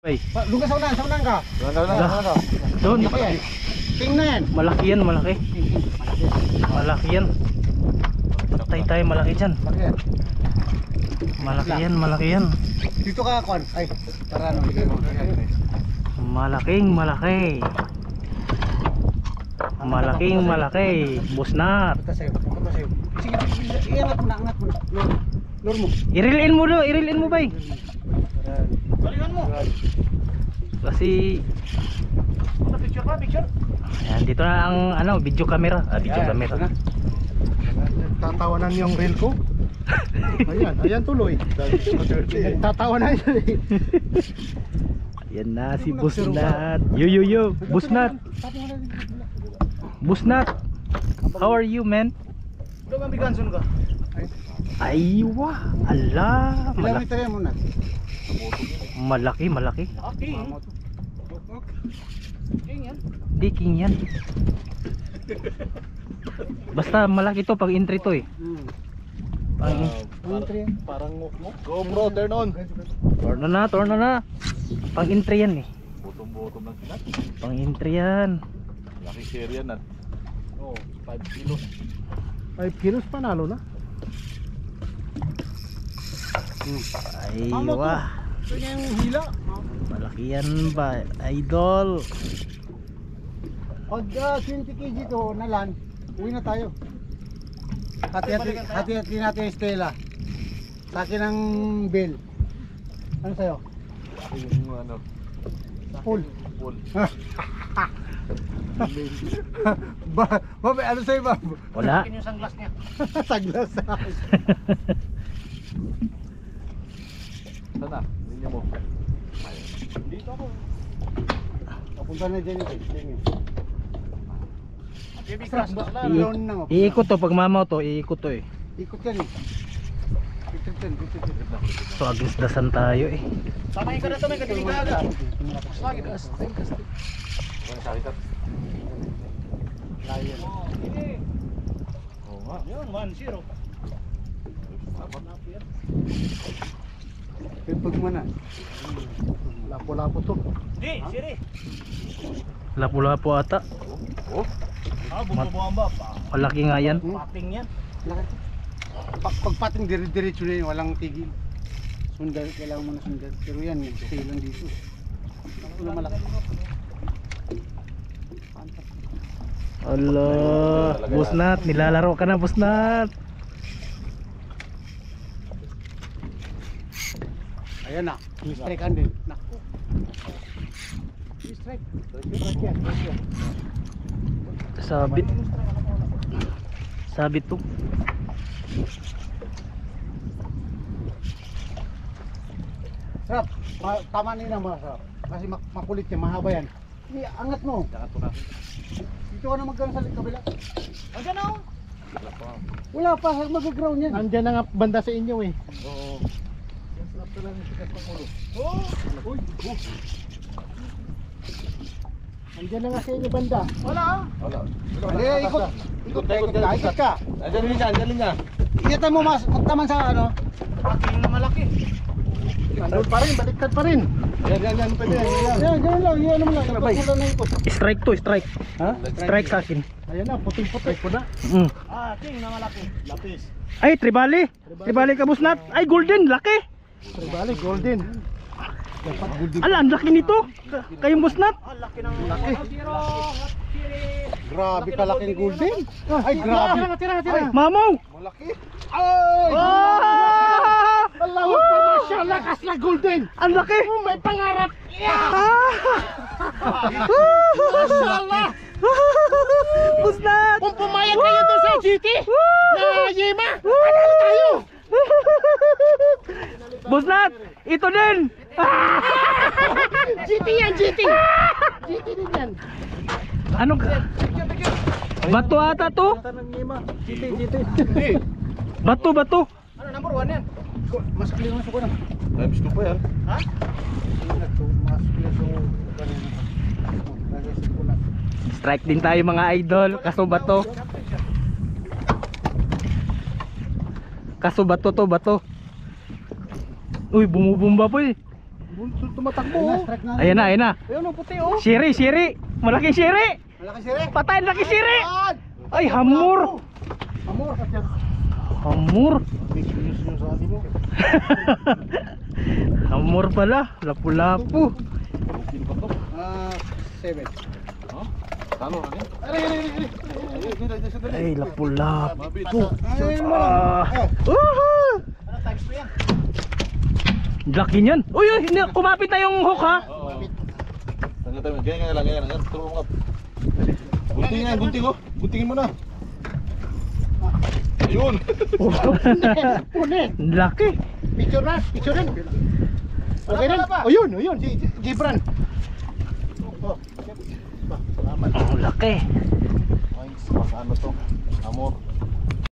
Ay, Lugas sa unan ka. doon. Tingnan yan. Malaki yan, malaki. Malaki yan. Patay tayo, malaki dyan. Malaki yan, malaki yan. Dito ka, Kon. Ay, para ano. Malaking malaki. Malaking malaki. Busnat. Punta sa'yo. Punta sa'yo. Sige, iangat mo na, angat mo na. Lure mo. Irilin mo do, irilin mo bay. Balingan mo. Kasi Picture pa, picture. ayan, dito na ang ano, video camera. Video camera. Tatawanan yung reel ko. Ayan tuloy. Tatawanan yun. Ayan na si Busnat. Yo, Busnat. Busnat. How are you, man? Doon ang biganson ka. Aywa, ala, malaki. Kilometer yan muna. Malaki. Okay. King yan. Di king yan. Basta malaki to pag entry to eh. Parang ngok-ngok. GoPro, turn on. Turn na. Pang entry yan eh. Bottom lang sila. Pang entry yan. Laki share yan at 5 kilos. 5 kilos panalo na. Aywa. Ito niya yung hila. Malaki yan ba, idol? Pag 20 kg to na lan, uwi na tayo. Hati-hati natin yung Stella. Sa akin ang bill. Ano sa'yo? Yung ano, Full. full. Babe, ano sa'yo ba? Wala. Yung sunglass niya. Sunglass sa akin. Sana, linya mo. Dito ako. Papunta na dyan yun. Brown na. Iikot to, pag mamaw to, iikot to eh. Ikot yan eh. Ikot yan. So agisdasan tayo eh. Samahin ka na ito, may katilig ka agad. Slagi ka. Ano sa kita? Lion. Oo nga. Yun, 1-0. Dapat. Pipag mo na. Lapo-lapo to. Di, siri. Lapu-lapu ata. Oh, Bumabamba. Malaki nga yan. Pating yan. Pagpating dire-diretso na yun, walang tigil. Sundal, kailangan mo na sundal. Pero yan, stay lang dito. Wala malaki. Ala, Busnat, nilalaro ka na, Busnat. Ayan na, strike hand din. Naku. Strike. Strike yan. Sabit to. Sarap. Tama nila mga sarap. Kasi makulit yan, mahaba yan. Hindi, angat mo. jangan po na. Dito ka na magkano sa kabila. Andiyan na oh. Wala pa. Wala pa, mag-ground yan. Andiyan na nga banda sa inyo eh. Oo. Yan sarap talaga yung sikas ng ulo. Oh. Uy. Andiyan na nga sa inyo banda. Wala. Wala. Hindi, ikot. Ikot ka. Andyan niya. Ingatan mo mas, magtaman sa ano. Pating na malaki. Andun pa rin, baliktad pa rin. Yan, pwede yan. Yan, ganun lang, yan naman lang. Ikot mo lang na ikot. Strike to, strike. Ha? Strike sa akin. Ayan na, puting-puti ko na. Ting na malaki. Lapis. Ay, tribali. Tribali ka, Busnat. Ay, golden, laki. Tribali, golden. Dapat guldi. Ala, ang laki nito. Kayong Busnat. Laki ng laki. Grabe kalaking golden. Ay, grabe. Tira. Mamaw. Malaki. Ay! Allahu Akbar, Masya Allah, lakas na golden. Ang laki. May pangarap. Masya Allah. Busnat. Kung pumayag kayo doon sa GT, na Yema, panalo tayo. Busnat, ito din. GT yan, GT. GT din yan. Ano ka? Bato ata to? Tanang Yema, GT. Bato. Ano, number 1 yan? Mas clear na suko na. Times 2 pa yan. Ha? Mas clear suko. Strike din tayo mga idol. Kaso bato. Kaso bato to, bato. Uy, bumubumba po eh. Tumatakbo. Ayun na, strike na. Ayan na, ayan na. Ayun ang puti oh. Siri, siri. Malaking siri. Malaki sire. Patay, laki siri. Ay, hamur. Amor. Hamur. Big news yung sabi mo. Hamur pala. Lapu-lapu. Kilo pa to. 7. Talo na din. Ay, lapu-lapu. Mabito. Ay, Ah. Woohoo! Ano times po yan? Laki niyan. Uy, uy, kumapit na yung hook ha. Oo. Tanggal tayo. Ganyan lang, ganyan lang. Tulong mo. Gunting nga, gunting oh. Guntingin mo na. Ayun. Punin. Laki. Picture na, picture rin. Okay na. O yun, si Gibran. Oh. Salamat. Ang laki. Ay, mas ano to? Amor.